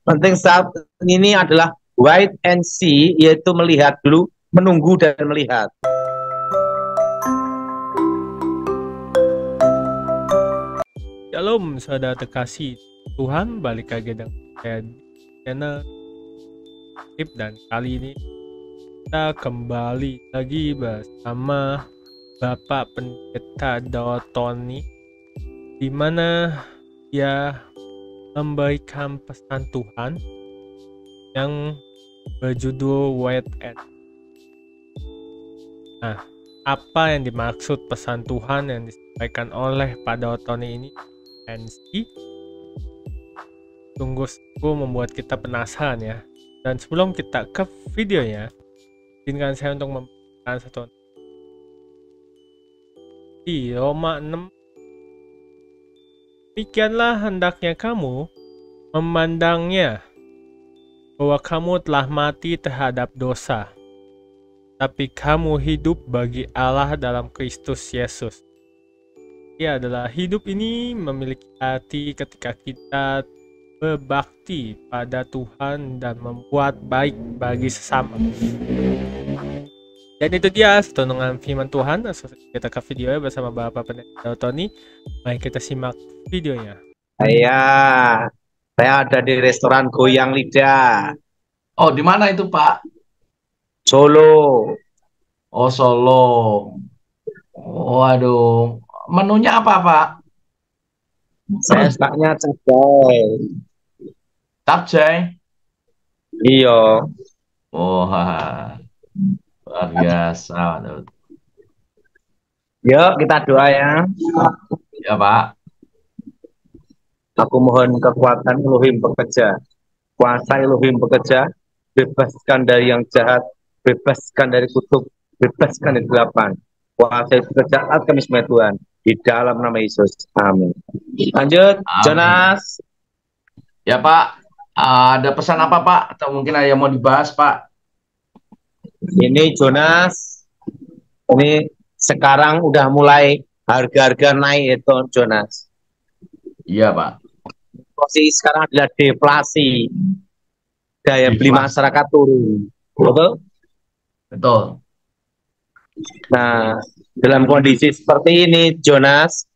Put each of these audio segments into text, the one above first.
Penting saat ini adalah wait and see, yaitu melihat dulu, menunggu dan melihat. Shalom saudara terkasih Tuhan, balik lagi dengan saya di channel Tip, dan kali ini kita kembali lagi bersama Bapak Pendeta Daud Tony, di mana dia memberikan pesan Tuhan yang berjudul Wait and. Nah, apa yang dimaksud pesan Tuhan yang disampaikan oleh Pak Daud Tony ini? NC sungguh membuat kita penasaran ya. Dan sebelum kita ke videonya, izinkan saya untuk memberikan satu di Roma 6. Demikianlah hendaknya kamu memandangnya, bahwa kamu telah mati terhadap dosa, tapi kamu hidup bagi Allah dalam Kristus Yesus. Dia adalah hidup ini memiliki arti ketika kita berbakti pada Tuhan dan membuat baik bagi sesama. Dan itu dia renungan firman Tuhan. Kita ke video bersama Bapak Pendeta Daud Tony. Mari kita simak videonya. Saya ada di restoran Goyang Lidah. Oh, di mana itu, Pak? Solo. Oh, Solo. Waduh, menunya apa, Pak? Saya sukanya cabai. Capcay? Iya. Oh, luar biasa. Waduh. Yuk kita doa ya. Ya, Pak. Aku mohon kekuatan Elohim bekerja, kuasa Elohim bekerja, bebaskan dari yang jahat, bebaskan dari kutuk, bebaskan dari kegelapan. Kuasa itu bekerja, kami semua Tuhan, di dalam nama Yesus. Amin. Lanjut, Amin. Jonas. Ya, Pak. Ada pesan apa, Pak? Atau mungkin ada yang mau dibahas, Pak? Ini Jonas. Ini sekarang udah mulai harga-harga naik itu, Jonas. Iya, Pak. Posisi sekarang adalah deflasi. Daya beli masyarakat turun. Betul? Betul. Nah, dalam kondisi seperti ini, Jonas,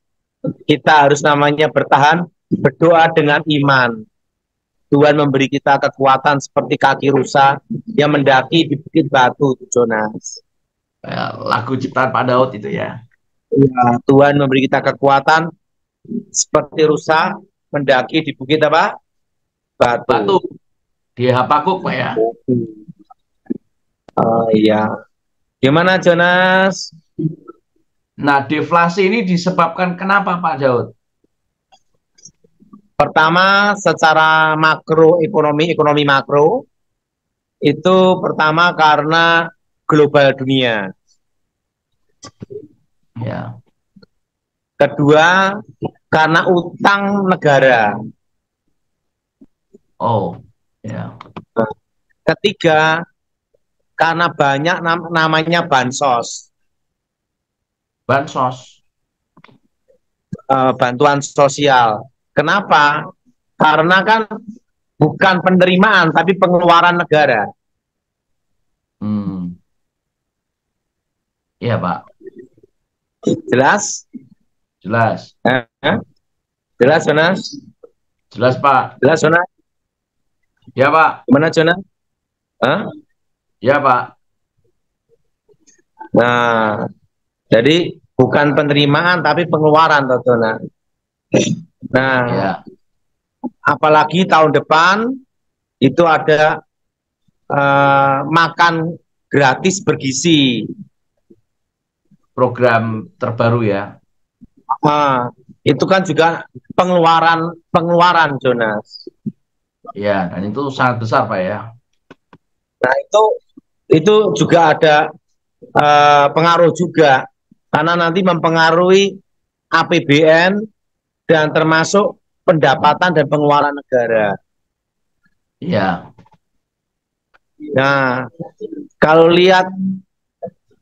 kita harus namanya bertahan, berdoa dengan iman. Tuhan memberi kita kekuatan seperti kaki rusa yang mendaki di bukit batu, Jonas. Ya, lagu ciptaan Pak Daud itu ya. Ya, Tuhan memberi kita kekuatan seperti rusa mendaki di bukit apa? Batu. Di Habakuk, Pak ya. Iya. Gimana, Jonas? Nah, deflasi ini disebabkan kenapa, Pak Daud? Pertama, secara ekonomi makro, itu pertama karena global dunia. Ya. Kedua, karena utang negara. Oh, ya. Ketiga, karena banyak namanya bansos. Bansos. Bantuan sosial. Kenapa? Karena kan bukan penerimaan, tapi pengeluaran negara. Iya, Pak. Jelas? Jelas. Jelas, Jonas? Jelas, Pak. Jelas, Jonas? Ya, Pak. Gimana, Jonas? Ya, Pak. Nah, jadi bukan penerimaan, tapi pengeluaran, Jonas. Nah, ya. Apalagi tahun depan itu ada makan gratis bergizi. Program terbaru ya. Itu kan juga pengeluaran, Jonas. Ya, dan itu sangat besar, Pak ya. Nah, itu juga ada pengaruh juga, karena nanti mempengaruhi APBN dan termasuk pendapatan dan pengeluaran negara. Iya. Nah, kalau lihat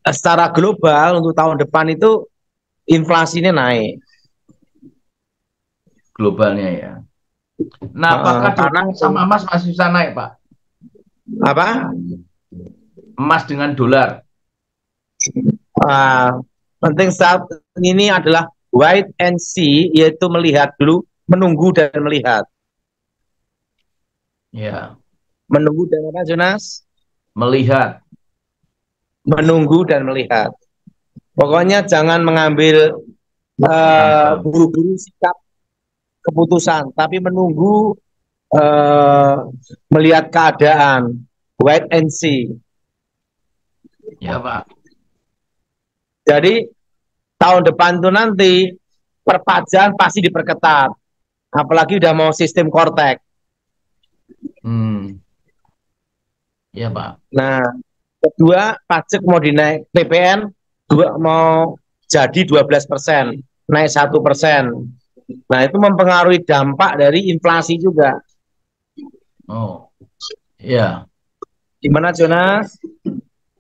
secara global untuk tahun depan itu inflasinya naik. Globalnya ya. Nah, apakah Karena dolar sama emas masih bisa naik, Pak? apa? Emas dengan dolar. Uh, Penting saat ini adalah wait and see, yaitu melihat dulu, menunggu dan melihat. Ya, Menunggu dan apa, Jonas? melihat. Menunggu dan melihat. Pokoknya jangan mengambil Langkah. buru-buru sikap keputusan, tapi menunggu, melihat keadaan, wait and see. Ya, Pak. Jadi tahun depan itu nanti perpajakan pasti diperketat, apalagi udah mau sistem kortek. Ya, Pak. Nah, kedua, pajak mau dinaik PPN mau jadi 12%, naik 1%. Nah, itu mempengaruhi dampak dari inflasi juga. Oh, ya. Gimana, Jonas?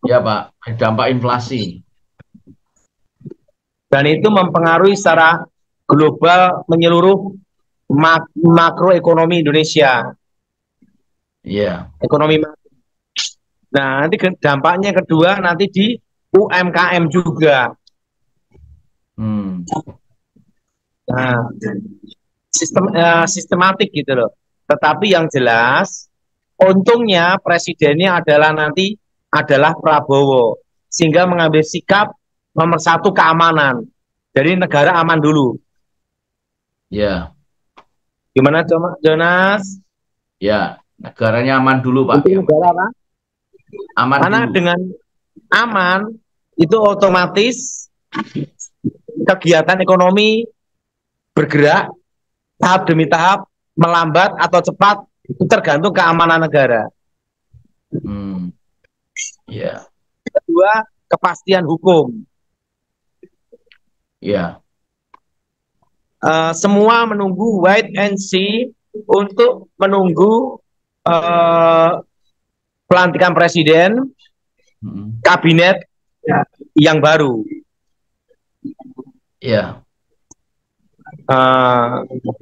Ya, Pak. Dampak inflasi. Dan itu mempengaruhi secara global menyeluruh makroekonomi Indonesia. Ya. Ekonomi. Nah, nanti dampaknya kedua nanti di UMKM juga. Nah, sistematik gitu loh. Tetapi yang jelas, untungnya presidennya adalah nanti adalah Prabowo, sehingga mengambil sikap nomor satu keamanan. Jadi negara aman dulu. Ya. Gimana Jonas? Ya, negaranya aman dulu, Pak. Untuk negara apa? Aman Karena dulu. dengan aman itu otomatis kegiatan ekonomi bergerak tahap demi tahap, melambat atau cepat itu tergantung keamanan negara. Ya. Kedua, kepastian hukum. Ya. Semua menunggu wait and see untuk menunggu pelantikan presiden, kabinet yang baru. Ya.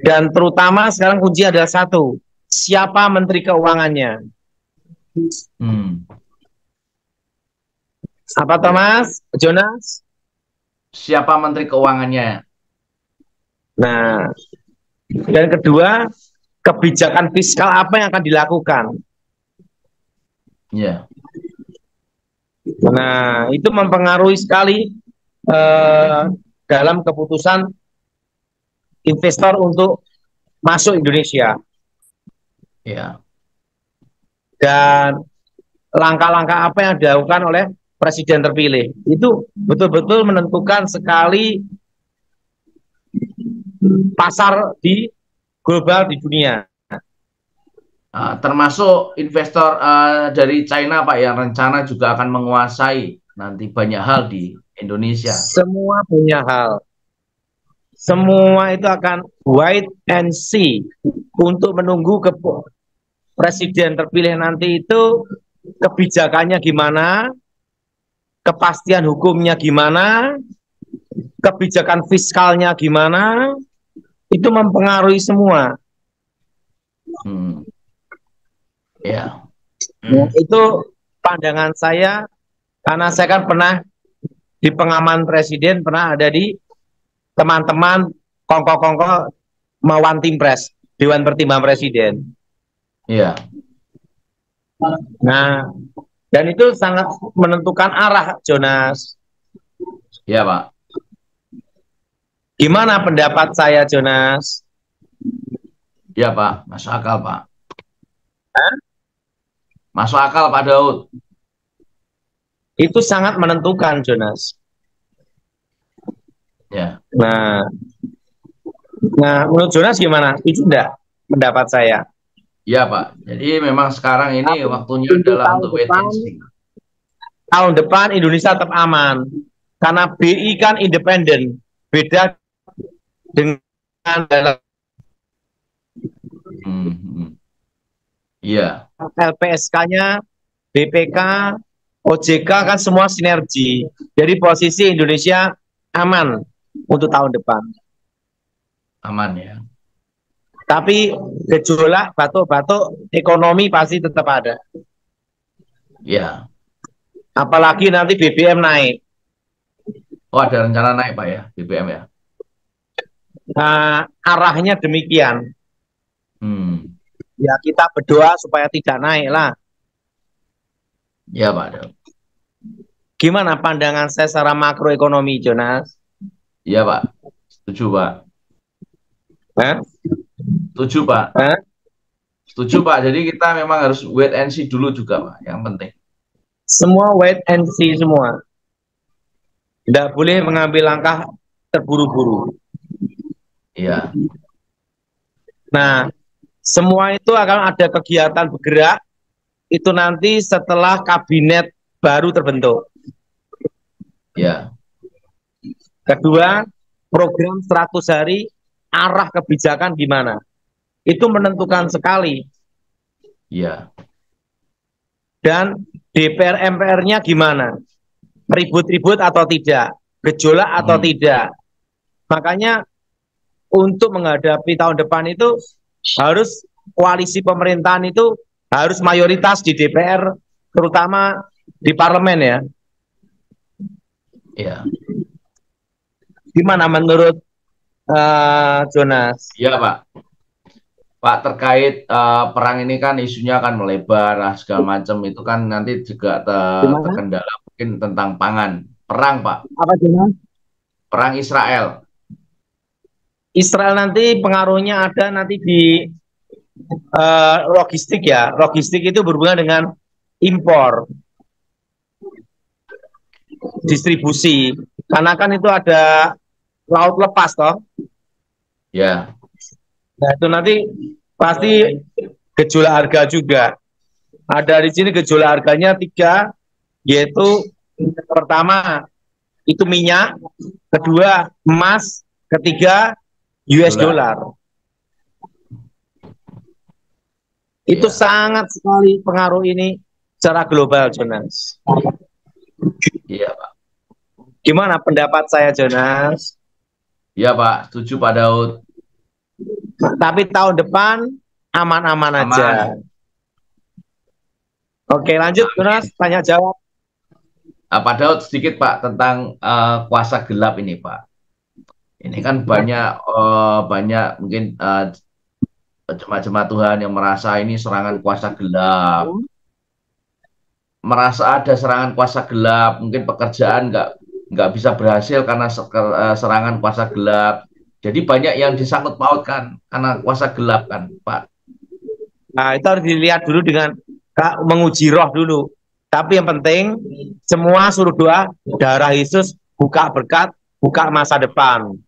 Dan terutama sekarang kunci adalah satu, siapa menteri keuangannya. Apa Thomas? Jonas? Siapa menteri keuangannya? Nah, dan kedua, kebijakan fiskal apa yang akan dilakukan. Ya. Nah, itu mempengaruhi sekali dalam keputusan investor untuk masuk Indonesia. Ya. Dan langkah-langkah apa yang dilakukan oleh presiden terpilih itu betul-betul menentukan sekali pasar di global, di dunia. Termasuk investor dari China, Pak, yang rencana juga akan menguasai nanti banyak hal di Indonesia. Semua punya hal. Semua itu akan wait and see untuk menunggu presiden terpilih nanti itu kebijakannya gimana, kepastian hukumnya gimana, kebijakan fiskalnya gimana, itu mempengaruhi semua. Ya. Itu pandangan saya, karena saya kan pernah di pengaman presiden, pernah ada di teman-teman kongko-kongko Mawan Timpres, Dewan Pertimbangan Presiden. Iya. Nah, dan itu sangat menentukan arah, Jonas. Iya, Pak. Gimana pendapat saya, Jonas? Iya, Pak. Masuk akal, Pak. Masuk akal, Pak Daud. Itu sangat menentukan, Jonas. Ya. Nah, menurut Jonas gimana? Itu enggak pendapat saya. Iya, Pak. Jadi memang sekarang ini waktunya adalah untuk wait and see. Tahun depan Indonesia tetap aman. Karena BI kan independen. Beda dengan Iya. LPSK-nya, BPK, OJK kan semua sinergi. Jadi posisi Indonesia aman untuk tahun depan. Aman ya. Tapi gejolak batuk-batuk ekonomi pasti tetap ada. Ya. Apalagi nanti BBM naik. Oh, ada rencana naik Pak ya, BBM ya? Nah, arahnya demikian. Ya kita berdoa supaya tidak naik lah. Ya Pak Daud. Gimana pandangan saya secara makroekonomi, Jonas? Iya Pak, setuju Pak. Setuju Pak. Setuju Pak, jadi kita memang harus wait and see dulu juga Pak, yang penting. Semua wait and see semua. Tidak boleh mengambil langkah terburu-buru. Iya. Nah, semua itu akan ada kegiatan bergerak itu nanti setelah kabinet baru terbentuk. Ya. Kedua, program 100 hari arah kebijakan gimana? Itu menentukan sekali. Ya. Dan DPR MPR-nya gimana? Ribut-ribut atau tidak? Gejolak atau tidak? Makanya untuk menghadapi tahun depan itu harus koalisi pemerintahan itu harus mayoritas di DPR, terutama di parlemen ya. Iya. Gimana menurut Jonas? Iya Pak. Pak, terkait perang ini kan isunya akan melebar lah, segala macam itu kan nanti juga terkendala mungkin tentang pangan. Perang Pak. Apa Jonas? Perang Israel. Israel nanti pengaruhnya ada nanti di logistik ya. Logistik itu berhubungan dengan impor, distribusi. Karena kan itu ada laut lepas toh. Ya. Nah itu nanti pasti gejolak harga juga. Ada di sini gejolak harganya 3, yaitu pertama itu minyak, kedua emas, ketiga US dollar. Itu sangat sekali pengaruh ini secara global, Jonas. Iya Pak. Gimana pendapat saya, Jonas? Iya Pak, setuju Pak Daud. Tapi tahun depan aman-aman aja. Oke, lanjut Jonas, tanya jawab. Pak Daud sedikit Pak tentang kuasa gelap ini Pak. Ini kan banyak mungkin jemaat-jemaat Tuhan yang merasa ini serangan kuasa gelap. Merasa ada serangan kuasa gelap, mungkin pekerjaan nggak bisa berhasil karena serangan kuasa gelap. Jadi banyak yang disangkut pautkan karena kuasa gelap kan, Pak. Nah, itu harus dilihat dulu dengan menguji roh dulu. Tapi yang penting semua suruh doa, darah Yesus buka berkat, buka masa depan.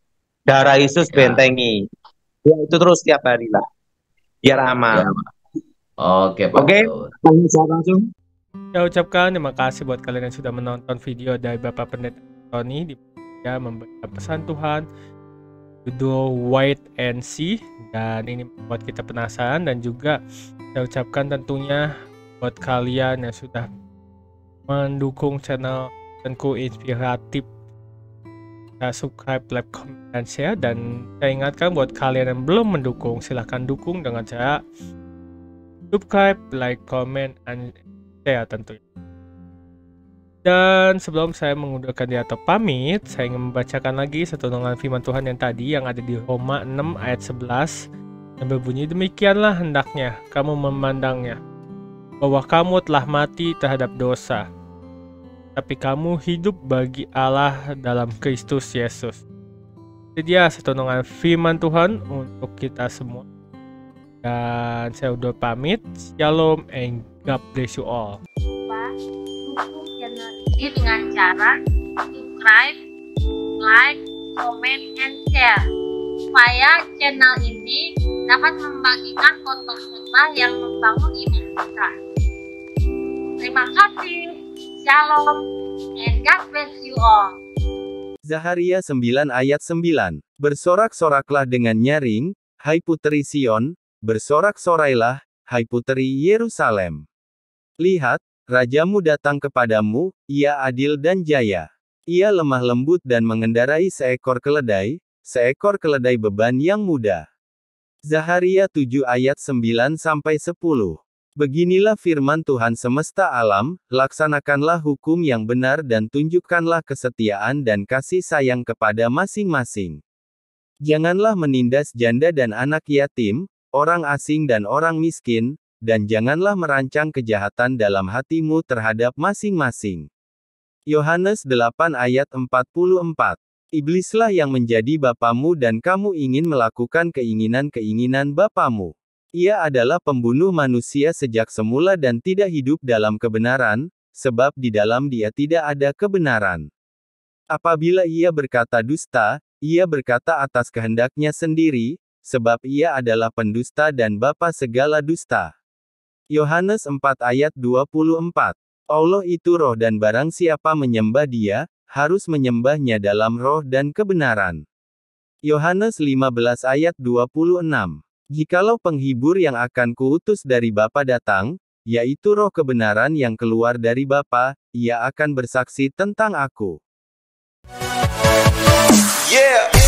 Darah Yesus bentengi. Ya, itu terus setiap hari lah. Biar aman. Ya, oke, Pak. Oke, langsung. Saya ucapkan terima kasih buat kalian yang sudah menonton video dari Bapak Pendeta Tony di dia memberikan pesan Tuhan judul Wait and See, dan ini membuat kita penasaran. Dan juga saya ucapkan tentunya buat kalian yang sudah mendukung channel Tengku Inspiratif, subscribe, like, comment, dan share. Dan saya ingatkan buat kalian yang belum mendukung, silahkan dukung dengan cara subscribe, like, comment, and share tentunya. Dan sebelum saya mengundurkan diri atau pamit, saya ingin membacakan lagi satu renungan firman Tuhan yang tadi yang ada di Roma 6 ayat 11 yang berbunyi, demikianlah hendaknya kamu memandangnya, bahwa kamu telah mati terhadap dosa, tapi kamu hidup bagi Allah dalam Kristus Yesus. Jadi dia satu renungan firman Tuhan untuk kita semua. Dan saya udah pamit. Shalom and God bless you all. Dukung channel ini dengan cara subscribe, like, comment, and share supaya channel ini dapat membagikan konten-konten yang membangun iman kita. Terima kasih. Shalom and God bless you all. Zaharia 9 ayat 9. Bersorak-soraklah dengan nyaring, hai puteri Sion, bersorak-sorailah, hai puteri Yerusalem. Lihat, rajamu datang kepadamu, ia adil dan jaya. Ia lemah lembut dan mengendarai seekor keledai beban yang mudah. Zaharia 7 ayat 9-10. Beginilah firman Tuhan semesta alam, laksanakanlah hukum yang benar dan tunjukkanlah kesetiaan dan kasih sayang kepada masing-masing. Janganlah menindas janda dan anak yatim, orang asing dan orang miskin, dan janganlah merancang kejahatan dalam hatimu terhadap masing-masing. Yohanes 8 ayat 44. Iblislah yang menjadi bapamu dan kamu ingin melakukan keinginan-keinginan bapamu. Ia adalah pembunuh manusia sejak semula dan tidak hidup dalam kebenaran, sebab di dalam dia tidak ada kebenaran. Apabila ia berkata dusta, ia berkata atas kehendaknya sendiri, sebab ia adalah pendusta dan bapa segala dusta. Yohanes 4 ayat 24. Allah itu roh dan barang siapa menyembah dia, harus menyembahnya dalam roh dan kebenaran. Yohanes 15 ayat 26. Jikalau penghibur yang akan kuutus dari Bapa datang, yaitu roh kebenaran yang keluar dari Bapa, ia akan bersaksi tentang aku. Yeah.